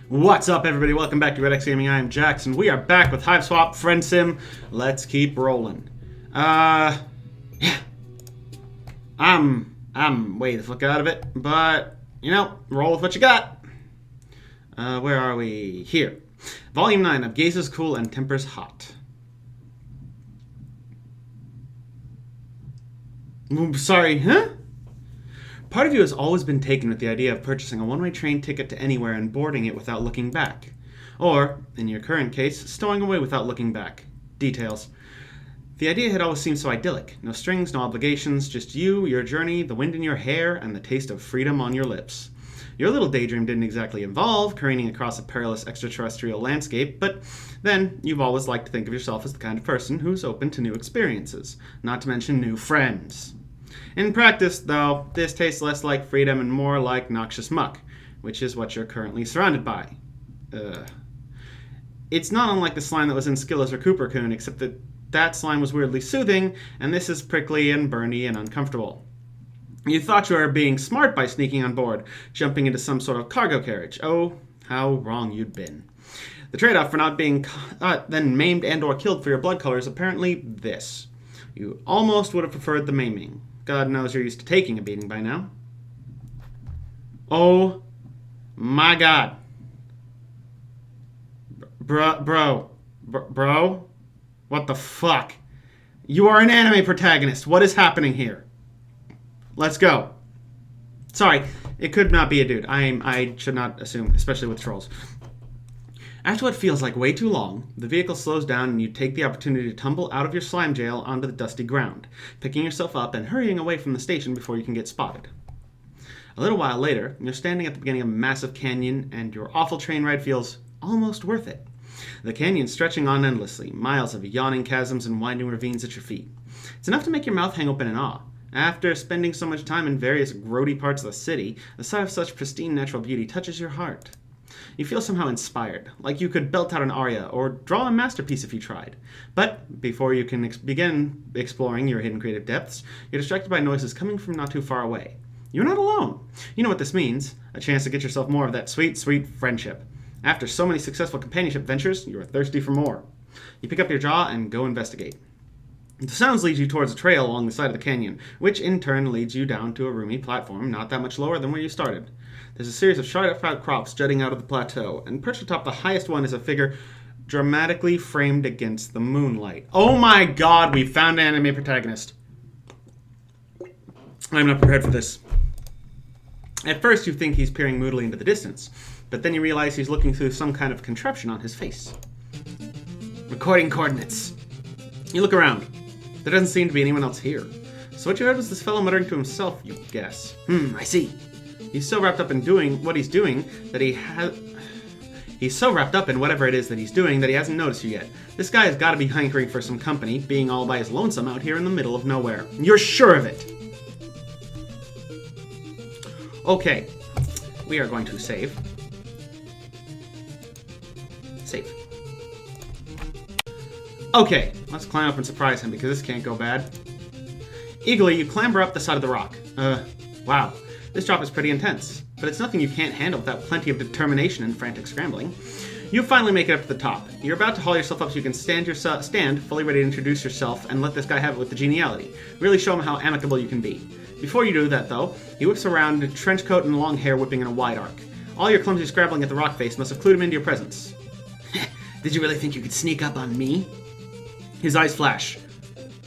What's up, everybody? Welcome back to Greataxe Gaming. I am Jax, and we are back with Hiveswap Friendsim. Let's keep rolling. Yeah. I'm way the fuck out of it, but, you know, roll with what you got. Where are we? Here. Volume 9 of Gazes Cool and Tempers Hot. Sorry, huh? Part of you has always been taken with the idea of purchasing a one-way train ticket to anywhere and boarding it without looking back. Or, in your current case, stowing away without looking back. Details. The idea had always seemed so idyllic. No strings, no obligations, just you, your journey, the wind in your hair, and the taste of freedom on your lips. Your little daydream didn't exactly involve careening across a perilous extraterrestrial landscape, but then you've always liked to think of yourself as the kind of person who's open to new experiences, not to mention new friends. In practice, though, this tastes less like freedom and more like noxious muck, which is what you're currently surrounded by. It's not unlike the slime that was in Skillet's Recupera Coon, except that that slime was weirdly soothing, and this is prickly and burny and uncomfortable. You thought you were being smart by sneaking on board, jumping into some sort of cargo carriage. Oh, how wrong you'd been. The trade-off for not being then maimed and or killed for your blood color is apparently this. You almost would have preferred the maiming. God knows you're used to taking a beating by now. Oh my god. Bro. What the fuck? You are an anime protagonist. What is happening here? Let's go. Sorry, it could not be a dude. I should not assume, especially with trolls. After what feels like way too long, the vehicle slows down and you take the opportunity to tumble out of your slime jail onto the dusty ground, picking yourself up and hurrying away from the station before you can get spotted. A little while later, you're standing at the beginning of a massive canyon and your awful train ride feels almost worth it. The canyon stretching on endlessly, miles of yawning chasms and winding ravines at your feet. It's enough to make your mouth hang open in awe. After spending so much time in various grody parts of the city, the sight of such pristine natural beauty touches your heart. You feel somehow inspired, like you could belt out an aria or draw a masterpiece if you tried. But before you can begin exploring your hidden creative depths, you're distracted by noises coming from not too far away. You're not alone. You know what this means. A chance to get yourself more of that sweet, sweet friendship. After so many successful companionship ventures, you are thirsty for more. You pick up your jaw and go investigate. The sounds lead you towards a trail along the side of the canyon, which in turn leads you down to a roomy platform not that much lower than where you started. There's a series of sharp outcrops jutting out of the plateau, and perched atop the highest one is a figure dramatically framed against the moonlight. Oh my god, we found an anime protagonist. I'm not prepared for this. At first you think he's peering moodily into the distance, but then you realize he's looking through some kind of contraption on his face. Recording coordinates. You look around. There doesn't seem to be anyone else here. So what you heard was this fellow muttering to himself, you guess. I see. He's so wrapped up in doing what he's doing that he's so wrapped up in whatever it is that he's doing that he hasn't noticed you yet. This guy has got to be hankering for some company, being all by his lonesome out here in the middle of nowhere. You're sure of it. Okay. We are going to save. Save. Okay, let's climb up and surprise him because this can't go bad. Eagerly, you clamber up the side of the rock. Wow. This drop is pretty intense, but it's nothing you can't handle without plenty of determination and frantic scrambling. You finally make it up to the top. You're about to haul yourself up so you can stand fully ready to introduce yourself and let this guy have it with the geniality. Really show him how amicable you can be. Before you do that, though, he whips around, trench coat and long hair whipping in a wide arc. All your clumsy scrabbling at the rock face must have clued him into your presence. Did you really think you could sneak up on me? His eyes flash.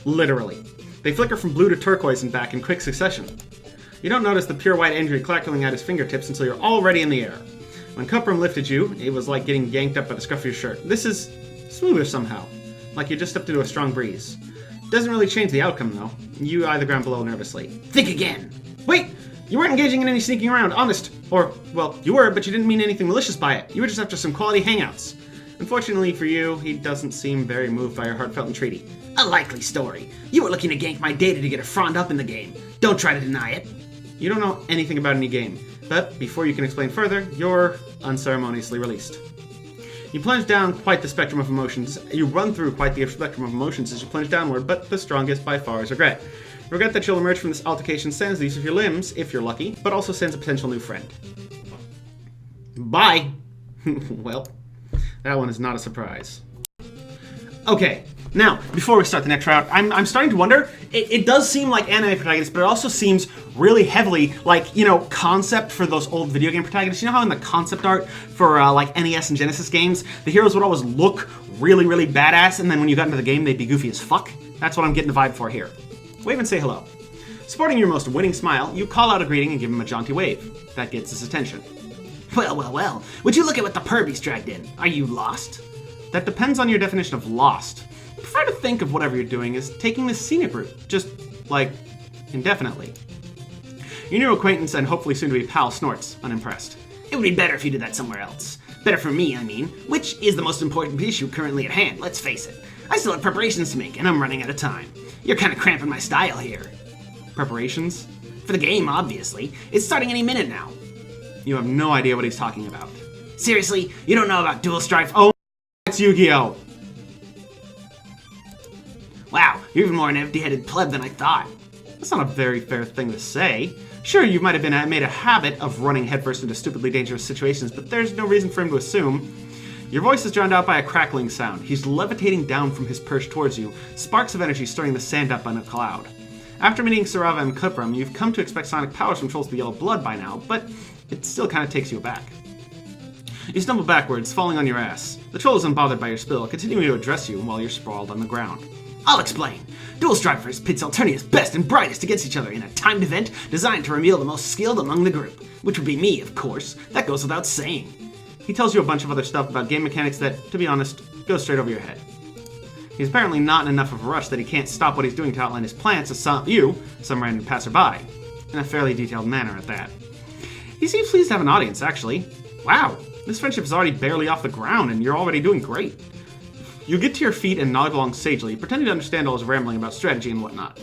Literally. They flicker from blue to turquoise and back in quick succession. You don't notice the pure white energy crackling at his fingertips until you're already in the air. When Cuprum lifted you, it was like getting yanked up by the scruff of your shirt. This is smoother somehow, like you just stepped into a strong breeze. Doesn't really change the outcome, though. You eye the ground below nervously. Think again! Wait! You weren't engaging in any sneaking around, honest. Or, well, you were, but you didn't mean anything malicious by it. You were just after some quality hangouts. Unfortunately for you, he doesn't seem very moved by your heartfelt entreaty. A likely story. You were looking to gank my data to get a frond up in the game. Don't try to deny it. You don't know anything about any game, but before you can explain further, you're unceremoniously released. You plunge down quite the spectrum of emotions. You run through quite the spectrum of emotions as you plunge downward, but the strongest by far is regret. Regret that you'll emerge from this altercation sends the use of your limbs, if you're lucky, but also sends a potential new friend. Bye! Well, that one is not a surprise. Okay, now, before we start the next round, I'm starting to wonder, it does seem like anime protagonists, but it also seems really heavily like, concept for those old video game protagonists. You know how in the concept art for like NES and Genesis games, the heroes would always look really, really badass, and then when you got into the game, they'd be goofy as fuck? That's what I'm getting the vibe for here. Wave and say hello. Sporting your most winning smile, you call out a greeting and give him a jaunty wave. That gets his attention. Well, would you look at what the perv he's dragged in? Are you lost? That depends on your definition of lost. I prefer to think of whatever you're doing as taking this scenic route, just, like, indefinitely. Your new acquaintance and hopefully soon-to-be pal snorts, unimpressed. It would be better if you did that somewhere else. Better for me, I mean, which is the most important issue currently at hand, let's face it. I still have preparations to make, and I'm running out of time. You're kind of cramping my style here. Preparations? For the game, obviously. It's starting any minute now. You have no idea what he's talking about. Seriously? You don't know about Dual Strife? Oh, it's Yu-Gi-Oh! Wow, you're even more an empty-headed pleb than I thought. That's not a very fair thing to say. Sure, you might have made a habit of running headfirst into stupidly dangerous situations, but there's no reason for him to assume. Your voice is drowned out by a crackling sound. He's levitating down from his perch towards you, sparks of energy stirring the sand up in a cloud. After meeting Sarava and Kupram, you've come to expect sonic powers from trolls with yellow blood by now, but it still kind of takes you aback. You stumble backwards, falling on your ass. The troll is unbothered by your spill, continuing to address you while you're sprawled on the ground. I'll explain. Dual Strifers pits Alternia's best and brightest against each other in a timed event designed to reveal the most skilled among the group, which would be me, of course. That goes without saying. He tells you a bunch of other stuff about game mechanics that, to be honest, goes straight over your head. He's apparently not in enough of a rush that he can't stop what he's doing to outline his plans to some random passerby, in a fairly detailed manner at that. He seems pleased to have an audience, actually. Wow, this friendship is already barely off the ground, and you're already doing great. You get to your feet and nod along sagely, pretending to understand all his rambling about strategy and whatnot.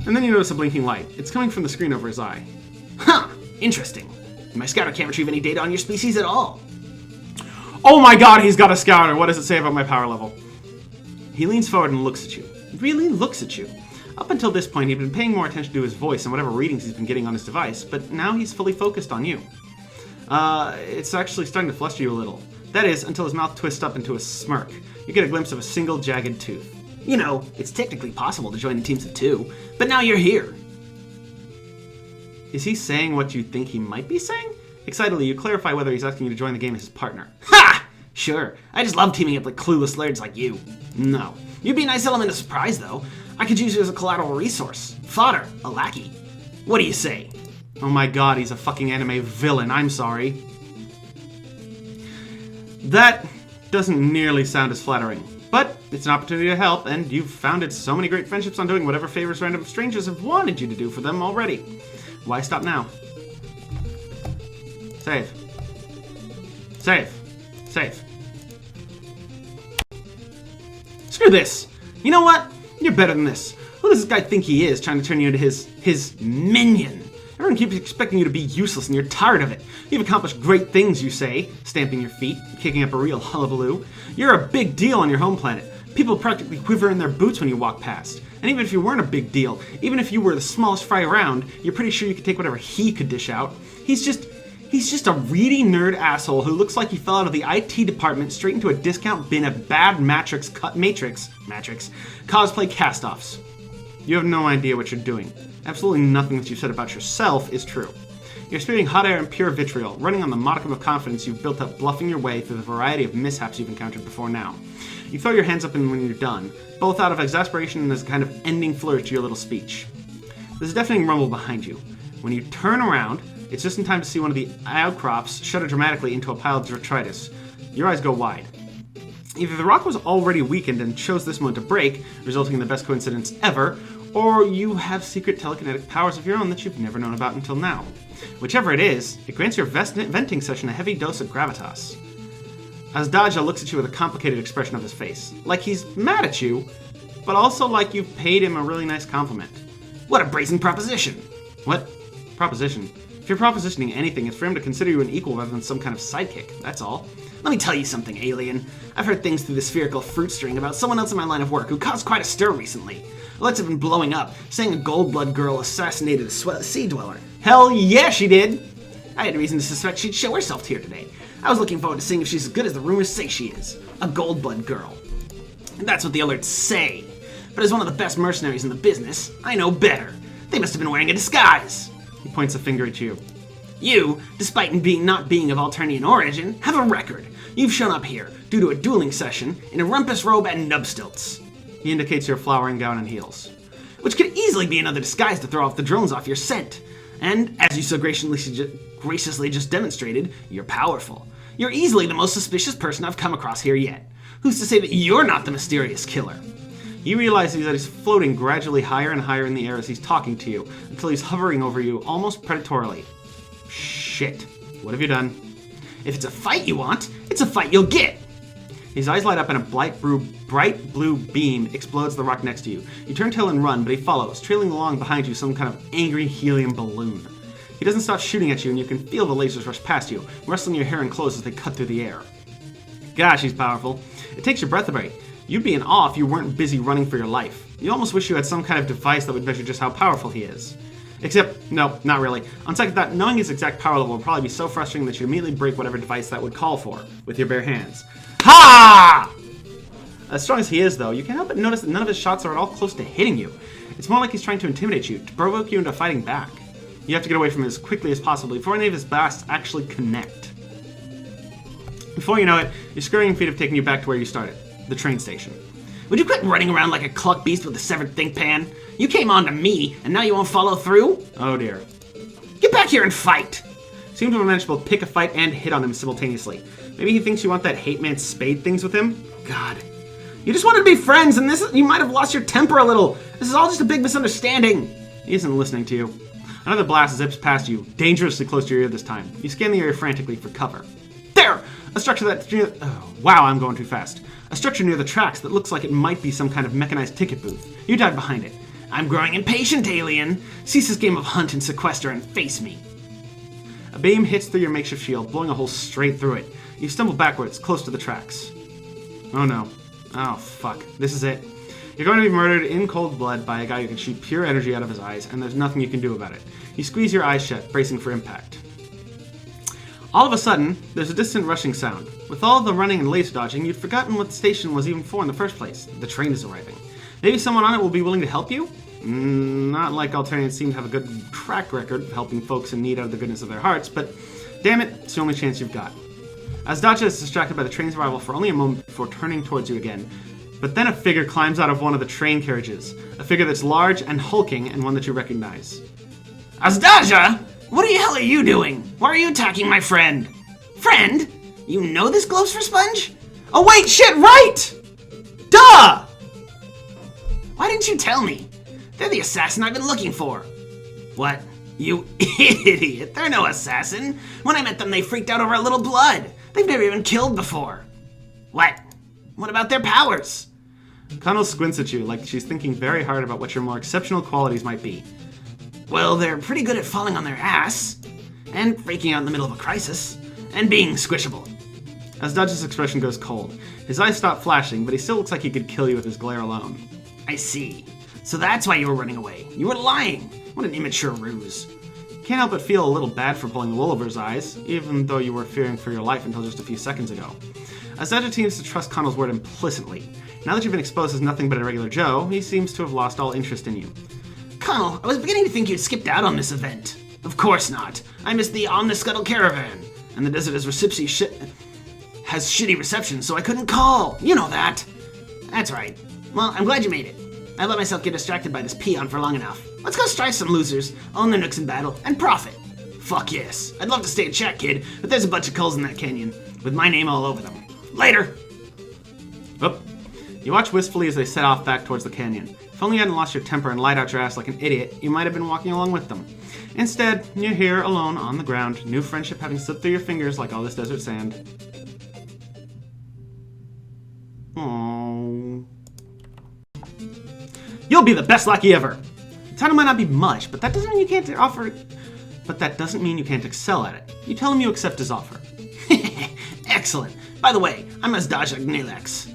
And then you notice a blinking light. It's coming from the screen over his eye. Huh, interesting. My scouter can't retrieve any data on your species at all. Oh my god, he's got a scouter! What does it say about my power level? He leans forward and looks at you. Really looks at you. Up until this point, he'd been paying more attention to his voice and whatever readings he's been getting on his device, but now he's fully focused on you. It's actually starting to fluster you a little. That is, until his mouth twists up into a smirk. You get a glimpse of a single jagged tooth. You know, it's technically possible to join in teams of two, but now you're here. Is he saying what you think he might be saying? Excitedly, you clarify whether he's asking you to join the game as his partner. Ha! Sure, I just love teaming up with clueless nerds like you. No. You'd be a nice element of surprise, though. I could use you as a collateral resource. Fodder, a lackey. What do you say? Oh my god, he's a fucking anime villain, I'm sorry. That doesn't nearly sound as flattering. But it's an opportunity to help, and you've founded so many great friendships on doing whatever favors random strangers have wanted you to do for them already. Why stop now? Save. Save. Save. Screw this. You know what? You're better than this. Who does this guy think he is, trying to turn you into his minion? Everyone keeps expecting you to be useless, and you're tired of it. You've accomplished great things, you say, stamping your feet, kicking up a real hullabaloo. You're a big deal on your home planet. People practically quiver in their boots when you walk past. And even if you weren't a big deal, even if you were the smallest fry around, you're pretty sure you could take whatever he could dish out. He's just a reedy nerd asshole who looks like he fell out of the IT department straight into a discount bin of bad Matrix cosplay cast-offs. You have no idea what you're doing. Absolutely nothing that you've said about yourself is true. You're spewing hot air and pure vitriol, running on the modicum of confidence you've built up, bluffing your way through the variety of mishaps you've encountered before now. You throw your hands up when you're done, both out of exasperation and as a kind of ending flourish to your little speech. There's a deafening rumble behind you. When you turn around, it's just in time to see one of the outcrops shudder dramatically into a pile of detritus. Your eyes go wide. Either the rock was already weakened and chose this moment to break, resulting in the best coincidence ever, or you have secret telekinetic powers of your own that you've never known about until now. Whichever it is, it grants your venting session a heavy dose of gravitas. Azdaja looks at you with a complicated expression of his face, like he's mad at you, but also like you've paid him a really nice compliment. What a brazen proposition! What? Proposition? If you're propositioning anything, it's for him to consider you an equal rather than some kind of sidekick, that's all. Let me tell you something, alien. I've heard things through the spherical fruit string about someone else in my line of work who caused quite a stir recently. Alerts have been blowing up, saying a gold-blood girl assassinated a sea dweller. Hell yeah, she did! I had reason to suspect she'd show herself here today. I was looking forward to seeing if she's as good as the rumors say she is. A gold-blood girl. And that's what the alerts say. But as one of the best mercenaries in the business, I know better. They must have been wearing a disguise. He points a finger at you. You, despite not being of Alternian origin, have a record. You've shown up here, due to a dueling session, in a rumpus robe and nub stilts. He indicates your flowering gown and heels. Which could easily be another disguise to throw off the drones off your scent. And, as you so graciously just demonstrated, you're powerful. You're easily the most suspicious person I've come across here yet. Who's to say that you're not the mysterious killer? You realize that he's floating gradually higher and higher in the air as he's talking to you, until he's hovering over you almost predatorily. Shit. What have you done? If it's a fight you want, it's a fight you'll get. His eyes light up and a bright blue beam explodes the rock next to you. You turn tail and run, but he follows, trailing along behind you some kind of angry helium balloon. He doesn't stop shooting at you, and you can feel the lasers rush past you, rustling your hair and clothes as they cut through the air. Gosh, he's powerful. It takes your breath away. You'd be in awe if you weren't busy running for your life. You almost wish you had some kind of device that would measure just how powerful he is. Except, no, not really. On second thought, knowing his exact power level would probably be so frustrating that you immediately break whatever device that would call for, with your bare hands. Ha! As strong as he is, though, you can't help but notice that none of his shots are at all close to hitting you. It's more like he's trying to intimidate you, to provoke you into fighting back. You have to get away from him as quickly as possible before any of his blasts actually connect. Before you know it, your scurrying feet have taken you back to where you started, the train station. Would you quit running around like a cluck beast with a severed think pan? You came on to me, and now you won't follow through? Oh dear. Get back here and fight! Seem to have managed to both pick a fight and hit on him simultaneously. Maybe he thinks you want that hate man spade things with him? God. You just wanted to be friends, and you might have lost your temper a little. This is all just a big misunderstanding. He isn't listening to you. Another blast zips past you, dangerously close to your ear this time. You scan the area frantically for cover. There! A structure that... Oh, wow, I'm going too fast. A structure near the tracks that looks like it might be some kind of mechanized ticket booth. You dive behind it. I'm growing impatient, alien. Cease this game of hunt and sequester and face me. A beam hits through your makeshift shield, blowing a hole straight through it. You stumble backwards, close to the tracks. Oh no. Oh, fuck. This is it. You're going to be murdered in cold blood by a guy who can shoot pure energy out of his eyes, and there's nothing you can do about it. You squeeze your eyes shut, bracing for impact. All of a sudden, there's a distant rushing sound. With all the running and laser dodging, you'd forgotten what the station was even for in the first place. The train is arriving. Maybe someone on it will be willing to help you? Not like Alternians seem to have a good track record of helping folks in need out of the goodness of their hearts, but damn it, it's the only chance you've got. Azdaja is distracted by the train's arrival for only a moment before turning towards you again. But then a figure climbs out of one of the train carriages. A figure that's large and hulking, and one that you recognize. Azdaja! What the hell are you doing? Why are you attacking my friend? Friend? You know this gloves for sponge? Oh wait, shit, right! Duh! Why didn't you tell me? They're the assassin I've been looking for. What? You idiot, they're no assassin. When I met them, they freaked out over a little blood. They've never even killed before. What? What about their powers? Connell squints at you like she's thinking very hard about what your more exceptional qualities might be. Well, they're pretty good at falling on their ass, and freaking out in the middle of a crisis, and being squishable. Azdaja's expression goes cold. His eyes stop flashing, but he still looks like he could kill you with his glare alone. I see. So that's why you were running away. You were lying. What an immature ruse. Can't help but feel a little bad for pulling the wool over his eyes, even though you were fearing for your life until just a few seconds ago. Azdaja seems to trust Connell's word implicitly. Now that you've been exposed as nothing but a regular Joe, he seems to have lost all interest in you. Connell, I was beginning to think you'd skipped out on this event. Of course not. I missed the Omniscuttle Caravan, and the desert has shitty reception, so I couldn't call. You know that. That's right. Well, I'm glad you made it. I let myself get distracted by this peon for long enough. Let's go strife some losers, own their nooks in battle, and profit. Fuck yes. I'd love to stay and chat, kid, but there's a bunch of culls in that canyon, with my name all over them. Later! Oop. You watch wistfully as they set off back towards the canyon. If only you hadn't lost your temper and lied out your ass like an idiot, you might have been walking along with them. Instead, you're here alone on the ground, new friendship having slipped through your fingers like all this desert sand. Aww. You'll be the best lackey ever! The title might not be much, but that doesn't mean you can't excel at it. You tell him you accept his offer. Excellent. By the way, I'm VEGETAAAAA.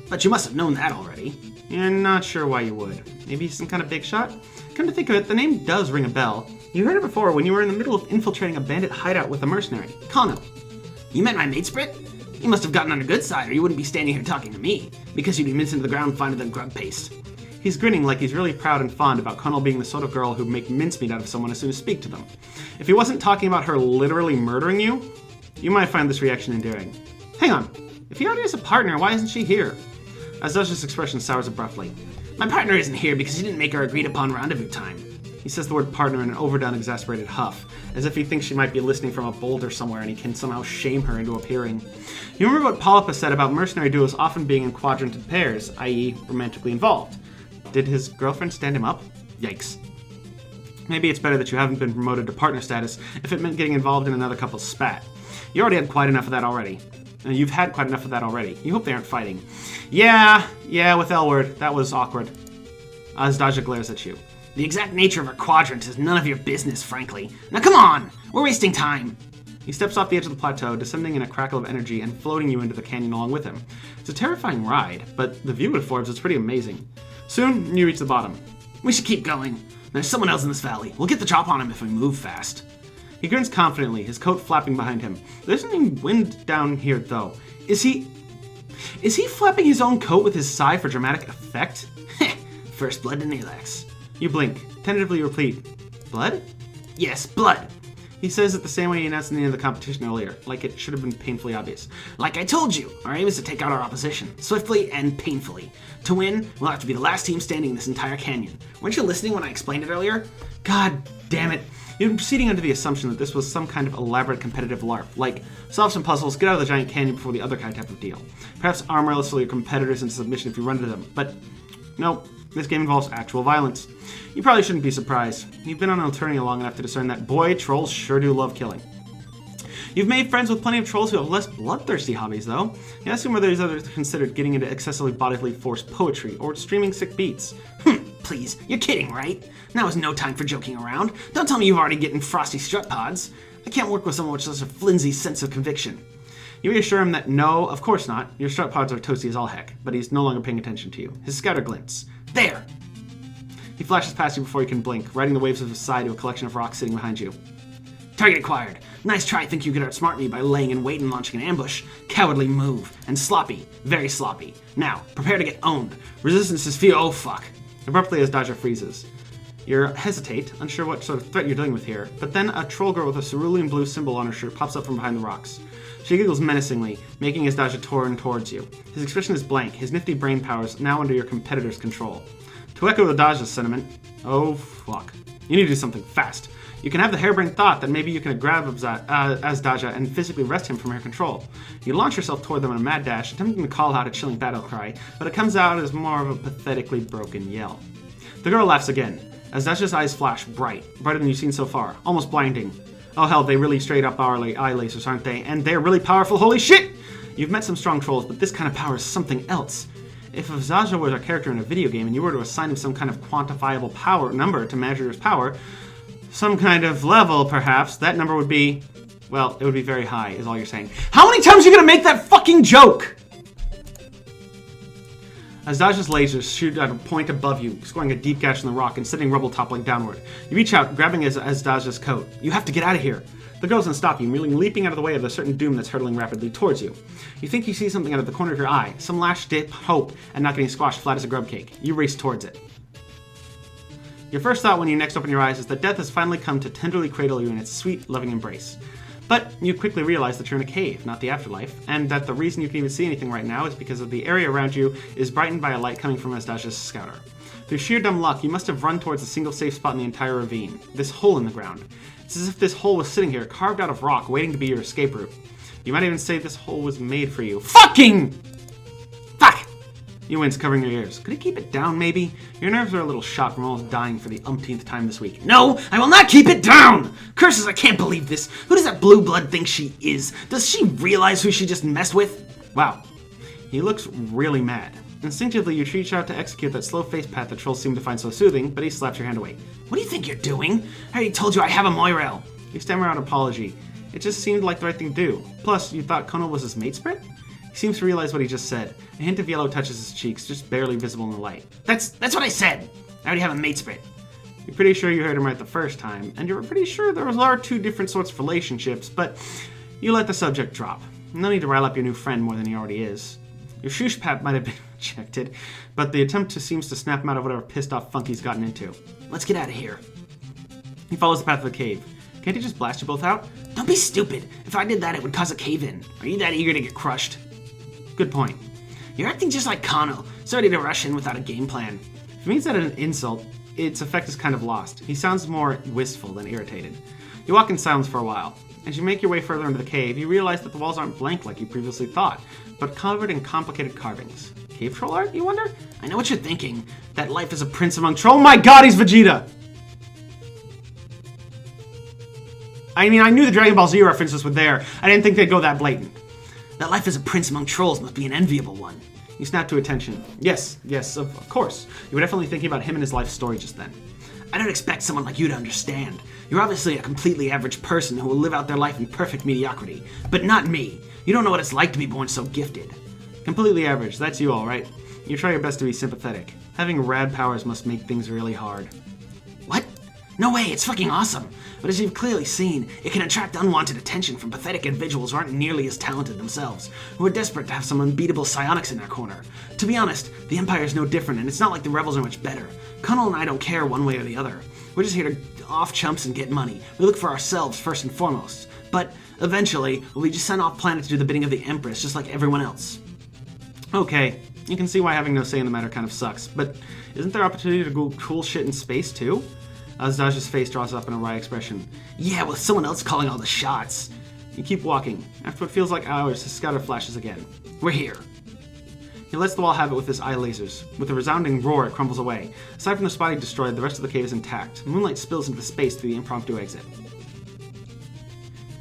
But you must have known that already. You're not sure why you would. Maybe some kind of big shot? Come to think of it, the name does ring a bell. You heard it before when you were in the middle of infiltrating a bandit hideout with a mercenary, Kano. You met my mate Sprit? You must have gotten on a good side, or you wouldn't be standing here talking to me, because you'd be minced into the ground finer than grug paste. He's grinning like he's really proud and fond about Connell being the sort of girl who'd make mincemeat out of someone as soon as speak to them. If he wasn't talking about her literally murdering you, you might find this reaction endearing. Hang on, if he already has a partner, why isn't she here? Azdaja's expression sours abruptly. My partner isn't here because he didn't make our agreed-upon rendezvous time. He says the word partner in an overdone, exasperated huff, as if he thinks she might be listening from a boulder somewhere and he can somehow shame her into appearing. You remember what Polypus said about mercenary duos often being in quadranted pairs, i.e. romantically involved. Did his girlfriend stand him up? Yikes. Maybe it's better that you haven't been promoted to partner status if it meant getting involved in another couple's spat. You already had quite enough of that already. You've had quite enough of that already. You hope they aren't fighting. Yeah, with L-word. That was awkward. Azdaja glares at you. The exact nature of our quadrant is none of your business, frankly. Now come on! We're wasting time! He steps off the edge of the plateau, descending in a crackle of energy and floating you into the canyon along with him. It's a terrifying ride, but the view it affords is pretty amazing. Soon, you reach the bottom. We should keep going. There's someone else in this valley. We'll get the drop on him if we move fast. He grins confidently, his coat flapping behind him. There isn't any wind down here, though. Is he flapping his own coat with his sigh for dramatic effect? Heh, first blood to Greataxe. You blink. Tentatively repeat. Blood? Yes, blood. He says it the same way he announced in the end of the competition earlier, like it should have been painfully obvious. Like I told you, our aim is to take out our opposition, swiftly and painfully. To win, we'll have to be the last team standing in this entire canyon. Weren't you listening when I explained it earlier? God damn it. You've been proceeding under the assumption that this was some kind of elaborate competitive LARP, like solve some puzzles, get out of the giant canyon before the other kind type of deal. Perhaps arm wrestle your competitors into submission if you run into them, but no, this game involves actual violence. You probably shouldn't be surprised. You've been on Alternia long enough to discern that, boy, trolls sure do love killing. You've made friends with plenty of trolls who have less bloodthirsty hobbies, though. You ask them whether these others considered getting into excessively bodily forced poetry or streaming sick beats. Please, you're kidding, right? Now is no time for joking around. Don't tell me you've already getting frosty strut pods. I can't work with someone with such a flimsy sense of conviction. You reassure him that no, of course not. Your strut pods are toasty as all heck, but he's no longer paying attention to you. His scouter glints. There! He flashes past you before you can blink, riding the waves of his side to a collection of rocks sitting behind you. Target acquired. Nice try, think you could outsmart me by laying in wait and launching an ambush. Cowardly move. And sloppy. Very sloppy. Now, prepare to get owned. Resistance is few. Oh, fuck. Abruptly, Azdaja freezes. You hesitate, unsure what sort of threat you're dealing with here, but then a troll girl with a cerulean blue symbol on her shirt pops up from behind the rocks. She giggles menacingly, making Azdaja turn towards you. His expression is blank, his nifty brain powers now under your competitor's control. To echo Azdaja's sentiment, oh fuck. You need to do something fast. You can have the harebrained thought that maybe you can grab Azdaja and physically wrest him from her control. You launch yourself toward them in a mad dash, attempting to call out a chilling battle cry, but it comes out as more of a pathetically broken yell. The girl laughs again. Azdaja's eyes flash brighter than you've seen so far, almost blinding. Oh hell, they really straight up eye lasers, aren't they? And they're really powerful, holy shit! You've met some strong trolls, but this kind of power is something else. If Azdaja was a character in a video game and you were to assign him some kind of quantifiable power number to measure his power, some kind of level perhaps, that number would be, well, it would be very high, is all you're saying. How many times are you gonna make that fucking joke? Azdaja's lasers shoot at a point above you, scoring a deep gash in the rock and sending rubble toppling downward. You reach out, grabbing Azdaja's coat. You have to get out of here. The girl doesn't stop you, merely leaping out of the way of a certain doom that's hurtling rapidly towards you. You think you see something out of the corner of your eye, some last dip hope, and not getting squashed flat as a grub cake. You race towards it. Your first thought when you next open your eyes is that death has finally come to tenderly cradle you in its sweet, loving embrace. But you quickly realize that you're in a cave, not the afterlife, and that the reason you can even see anything right now is because of the area around you is brightened by a light coming from Azdaja's scouter. Through sheer dumb luck, you must have run towards a single safe spot in the entire ravine, this hole in the ground. It's as if this hole was sitting here, carved out of rock, waiting to be your escape route. You might even say this hole was made for you. Fucking! Fuck! You wince, covering your ears. Could you keep it down, maybe? Your nerves are a little shot from almost dying for the umpteenth time this week. No, I will not keep it down! Curses, I can't believe this. Who does that blue blood think she is? Does she realize who she just messed with? Wow. He looks really mad. Instinctively, you reach out to execute that slow face pat that trolls seem to find so soothing, but he slaps your hand away. What do you think you're doing? I already told you I have a Moirel. You stammer out an apology. It just seemed like the right thing to do. Plus, you thought Kono was his mate sprint? He seems to realize what he just said. A hint of yellow touches his cheeks, just barely visible in the light. That's what I said. I already have a mate sprint. You're pretty sure you heard him right the first time, and you're pretty sure there are two different sorts of relationships, but You let the subject drop. No need to rile up your new friend more than he already is. Your shoosh pap might have been rejected, but the attempt seems to snap him out of whatever pissed off funk he's gotten into. Let's get out of here. He follows the path of the cave. Can't he just blast you both out? Don't be stupid. If I did that, it would cause a cave-in. Are you that eager to get crushed? Good point. You're acting just like Kano, so ready to rush in without a game plan. If he means that an insult, its effect is kind of lost. He sounds more wistful than irritated. You walk in silence for a while. As you make your way further into the cave, you realize that the walls aren't blank like you previously thought, but covered in complicated carvings. Cave troll art, you wonder? I know what you're thinking. That life is a Prince among trolls. Oh my god, he's Vegeta! I mean, I knew the Dragon Ball Z references were there. I didn't think they'd go that blatant. That life as a prince among trolls must be an enviable one. You snap to attention. Yes, of course. You were definitely thinking about him and his life story just then. I don't expect someone like you to understand. You're obviously a completely average person who will live out their life in perfect mediocrity. But not me. You don't know what it's like to be born so gifted. Completely average. That's you, all right. You try your best to be sympathetic. Having rad powers must make things really hard. What? No way, it's fucking awesome. But as you've clearly seen, it can attract unwanted attention from pathetic individuals who aren't nearly as talented themselves, who are desperate to have some unbeatable psionics in their corner. To be honest, the Empire is no different, and it's not like the rebels are much better. Colonel and I don't care one way or the other. We're just here to off chumps and get money. We look for ourselves first and foremost. But eventually, we'll be just sent off planet to do the bidding of the Empress, just like everyone else. Okay, you can see why having no say in the matter kind of sucks, but isn't there opportunity to do cool shit in space too? Daj's face draws up in a wry expression. Yeah, with someone else calling all the shots. You keep walking. After what feels like hours, his scouter flashes again. We're here. He lets the wall have it with his eye lasers. With a resounding roar, it crumbles away. Aside from the spot he destroyed, the rest of the cave is intact. Moonlight spills into the space through the impromptu exit.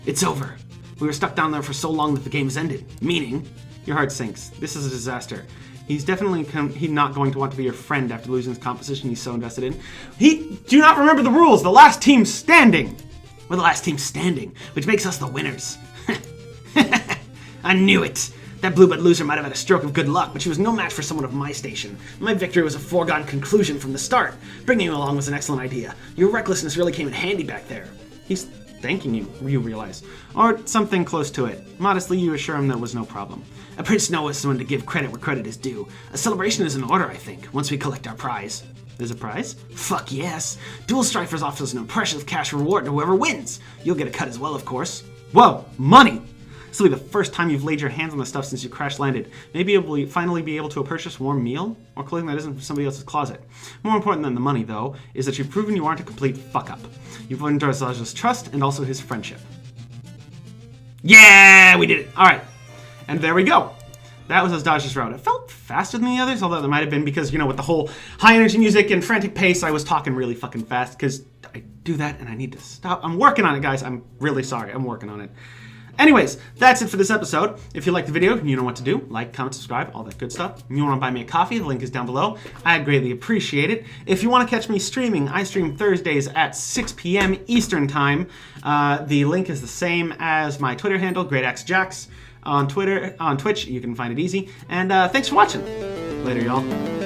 It's over. We were stuck down there for so long that the game has ended. Meaning... Your heart sinks. This is a disaster. He's definitely not going to want to be your friend after losing his composition he's so invested in. Do not remember the rules. The last team standing. We're the last team standing, which makes us the winners. I knew it. That blue-blood loser might have had a stroke of good luck, but she was no match for someone of my station. My victory was a foregone conclusion from the start. Bringing you along was an excellent idea. Your recklessness really came in handy back there. He's thanking you realize. Or something close to it. Modestly, you assure him there was no problem. A prince knows when to give credit where credit is due. A celebration is in order, I think, once we collect our prize. There's a prize? Fuck yes. Dual Strifers offers an impressive cash reward to whoever wins. You'll get a cut as well, of course. Whoa, money! This will be the first time you've laid your hands on the stuff since you crash landed. Maybe you'll finally be able to purchase warm meal or clothing that isn't from somebody else's closet. More important than the money, though, is that you've proven you aren't a complete fuck-up. You've earned Daj's trust and also his friendship. Yeah, we did it. All right, and there we go. That was Daj's route. It felt faster than the others, although that might have been because, with the whole high-energy music and frantic pace, I was talking really fucking fast because I do that and I need to stop. I'm working on it, guys. I'm really sorry. I'm working on it. Anyways, that's it for this episode. If you liked the video, you know what to do. Like, comment, subscribe, all that good stuff. If you want to buy me a coffee, the link is down below. I'd greatly appreciate it. If you want to catch me streaming, I stream Thursdays at 6 p.m. Eastern Time. The link is the same as my Twitter handle, GreataxeJakz. On Twitch, you can find it easy. And thanks for watching. Later, y'all.